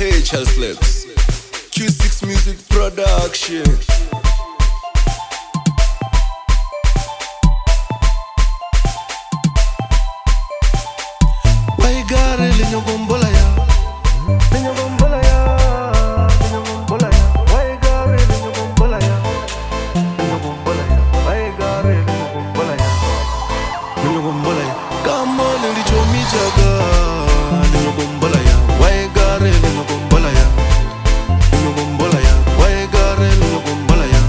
HL Slips, Q6 Music Production. Why gare linyo gombola ya, linyo gombola ya, linyo gombola ya. Why gare linyo gombola ya, linyo gombola ya. Why gare linyo gombola ya, linyo gombola ya. Kama nilichomi jaga, linyo gombola ya. Why gare linyo gombola ya, linyo gombola ya. Why gare linyo gombola ya,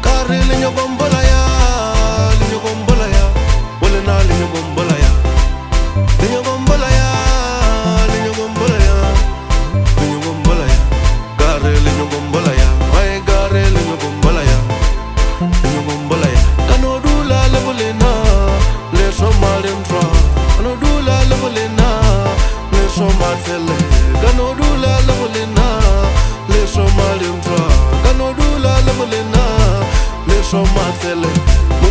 gare linyo gombola ya, linyo gombola ya. Wale na linyo gombola ya, linyo gombola ya, linyo gombola ya, linyo gombola ya. Gare linyo gombola ya, why gare linyo gombola ya, linyo gombola ya. Kano dula levolena, le somalentwa. Kano dula levolena, le somatele. Kano dula levolena, le somalentwa. Kano dula levolena, le somatele.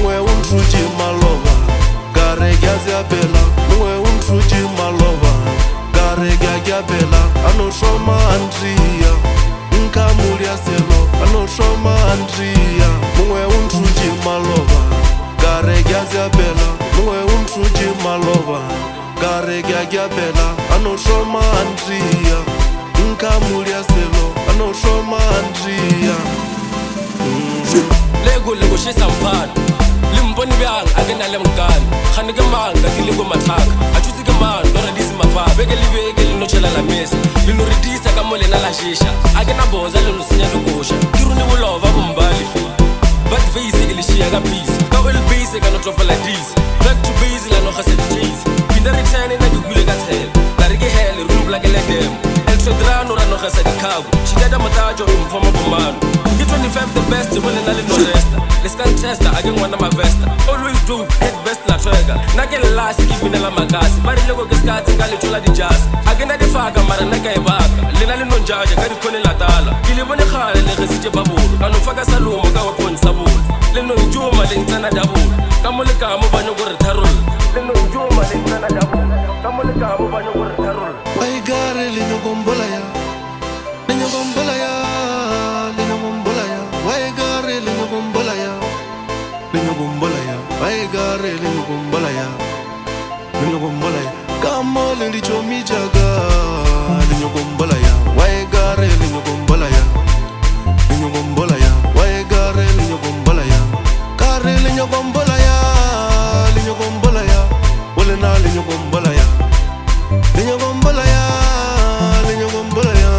Mwe untruji malova, gare gyazia bela. Mwe untruji malova, gare gyazia bela. Ano soma Andria, nkamulia selo. Ano soma Andria, mwe untruji malova, gare gyazia bela. Mwe untruji malova, gare gyazia bela. Ano soma Andria, nkamulia selo. Ano soma Andria. Lego shisa mpano limboni byang agena lemngani khani ke manga dilego mathaka achuzi ke manga dora disi mapa beke libeke linochela la mesa linoridisa ka molena la shisha agena boza linusinya lokosha kiruni bulova bombali fi but face ke lishia ka peace ka oil base ka notrofa la dis back to base la no khase cheese binda return na dugule ka tshela la re ke hele room la ke le dem el tredrano ra no khase di khago shidada matajo imfoma bomano ke 25 the best when na le no rest. Let's contest, I get one of my vesta. Always do, head best la trigger. Nake last, keep me la magasi. Bari logo ke skati, kali chola di jazz. Agenda di faga, mara naka ebaka. Lena li nonjaja, kari kone la tala. Kili bone khale, le resije babulu. Kano faga salumo, kawa poni sabulu. Leno njuma, le ntana dabulu. Kamo le kamo, banyo gore tarul. Leno njuma, le ntana dabulu. Kamo le kamo, banyo gore tarul. Why gare linyo gombola ya, linyo gombola ya, linyo gombola ya. Why gare linyo gombola ya, linyo gombola ya. Why gare linyo gombola ya, linyo gombola ya. Kamo nilichomi jaga, linyo gombola ya. Why gare linyo gombola ya, linyo gombola ya. Why gare linyo gombola ya, gare linyo gombola ya, linyo gombola ya. Wale na linyo gombola ya, linyo gombola ya, linyo gombola ya,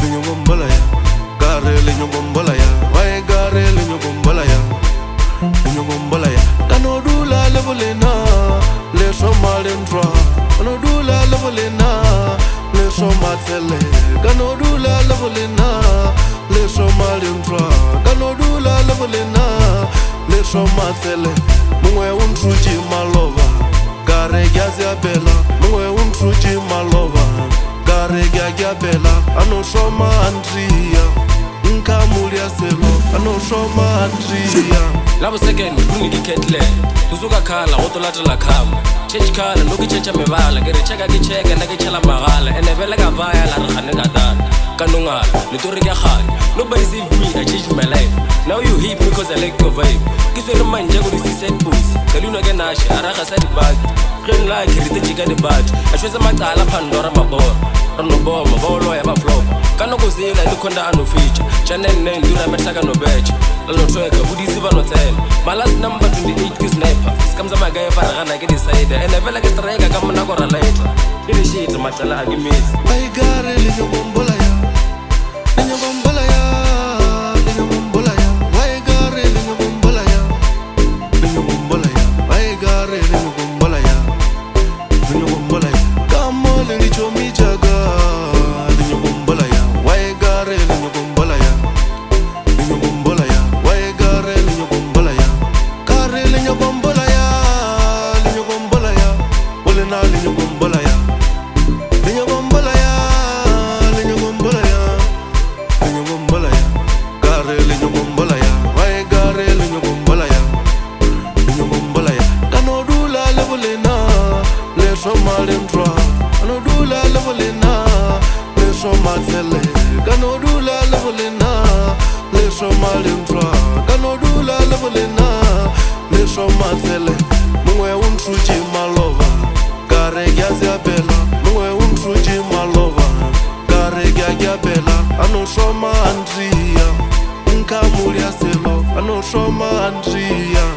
linyo gombola ya. Gare linyo gombola ya, why gare linyo gombola ya, linyo gombola ya. Kano dula levolena, le somalentwa. Kano dula levolena, le somatele. Kano dula levolena, le somalentwa. Kano dula levolena, le somatele. Mwe untruji malova, gare gyazia bela. Mwe untruji malova, gare gyazia bela. Ano soma Andria, nkamulia selo. Ano soma Andria. Labo second kuniki ketle kuzuka khala ngotolata la khama change khala nokutshentsha mebala ke re cheka ke cheka na ke chela magala ene vele ka vaya la re khane ka dana kanongala litori ke khanya nobody save me I changed my life now you hate me cause I like your vibe ke se re manje go di set boost kaluna ke nashi ara ga sa di bag gen like re tjika di bat a shweza macala pandora mabora no bomba bolo ya ba flop kana go zela ni khonda ano feature channel 9 dura metaka no batch la no tracker budisi ba no tena my last number 28 ki sniper skamza magaya para gana ke decide ene vela ke striker ka mona go ra later ile shit macala ke miss why gare linyo gombola ya, linyo gombola ya, linyo gombola ya. Why gare linyo gombola ya, linyo gombola ya. Why gare linyo gombola ya, linyo gombola ya. Kamo nilichomi jaga, linyo gombola ya. Why gare linyo gombola ya, linyo gombola ya. Why gare linyo gombola ya, gare linyo gombola ya, linyo gombola ya. Wale na linyo gombola ya, linyo gombola ya, linyo gombola ya, linyo gombola ya. Gare linyo gombola ya, why gare linyo gombola ya, linyo gombola ya. Kano dula levolena, le somalentwa. Kano dula levolena, le leswo matsele ka no dula le bolena leswo malentwa ka no dula le bolena leswo matsele mongwe o nthutše maloba ka re ke a seapela mongwe o nthutše maloba ka re ke a keapela a no šoma andria nka molia selo a no šoma andria